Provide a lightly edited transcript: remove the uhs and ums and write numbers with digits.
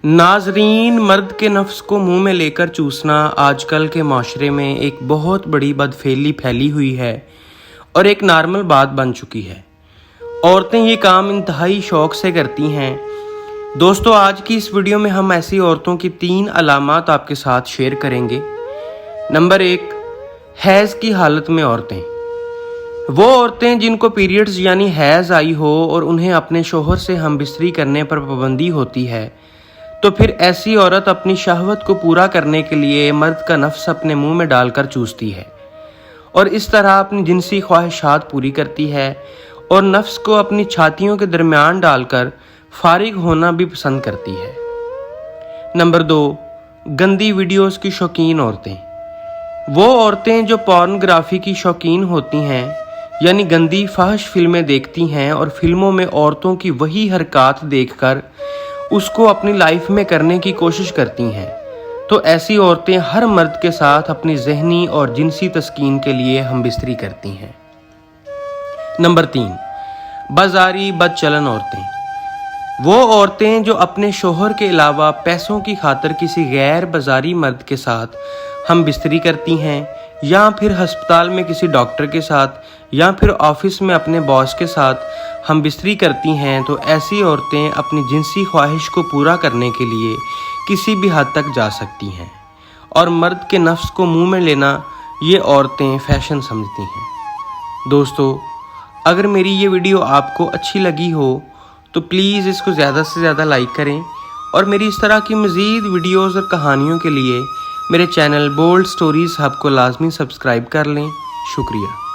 नाजरीन, मर्द के नफ्स को मुंह में लेकर चूसना आजकल के माशरे में एक बहुत बड़ी बदफेली फैली हुई है और एक नॉर्मल बात बन चुकी है। औरतें ये काम इंतहाई शौक से करती हैं। दोस्तों, आज की इस वीडियो में हम ऐसी औरतों की 3 अलामात आपके साथ शेयर करेंगे। नंबर 1, हैज़ की हालत में औरतें। वो औरतें जिनको पीरियड्स यानी हैज़ आई हो और उन्हें अपने शोहर से हमबिस्तरी करने पर पाबंदी होती है, तो फिर ऐसी औरत अपनी शहवत को पूरा करने के लिए मर्द का नफ्स अपने मुंह में डालकर चूसती है और इस तरह अपनी जिनसी ख्वाहिशात पूरी करती है और नफ्स को अपनी छातियों के दरमियान डालकर फारिग होना भी पसंद करती है। नंबर 2, गंदी वीडियोस की शौकीन औरतें। वो औरतें जो पॉर्नोग्राफी की शौकीन होती हैं, यानी गंदी फाहिश फिल्में देखती हैं और फिल्मों में औरतों की वही हरकत देखकर उसको अपनी लाइफ में करने की कोशिश करती हैं, तो ऐसी औरतें हर मर्द के साथ अपनी जहनी और जिनसी तस्कीन के लिए हमबिस्तरी करती हैं। नंबर 3, बाजारी बदचलन औरतें। वो औरतें जो अपने शोहर के अलावा पैसों की खातिर किसी गैर बाजारी मर्द के साथ हमबिस्तरी करती हैं, या फिर हस्पताल में किसी डॉक्टर के साथ, या फिर ऑफिस में अपने बॉस के साथ हमबिस्तरी करती हैं, तो ऐसी औरतें अपनी जिनसी ख्वाहिश को पूरा करने के लिए किसी भी हद तक जा सकती हैं और मर्द के नफ्स को मुंह में लेना ये औरतें फैशन समझती हैं। दोस्तों, अगर मेरी ये वीडियो आपको अच्छी लगी हो तो प्लीज़ इसको ज़्यादा से ज़्यादा लाइक करें और मेरी इस तरह की मज़ीद वीडियोज़ और कहानियों के लिए मेरे चैनल बोल्ड स्टोरीज़ हब को लाजमी सब्सक्राइब कर लें। शुक्रिया।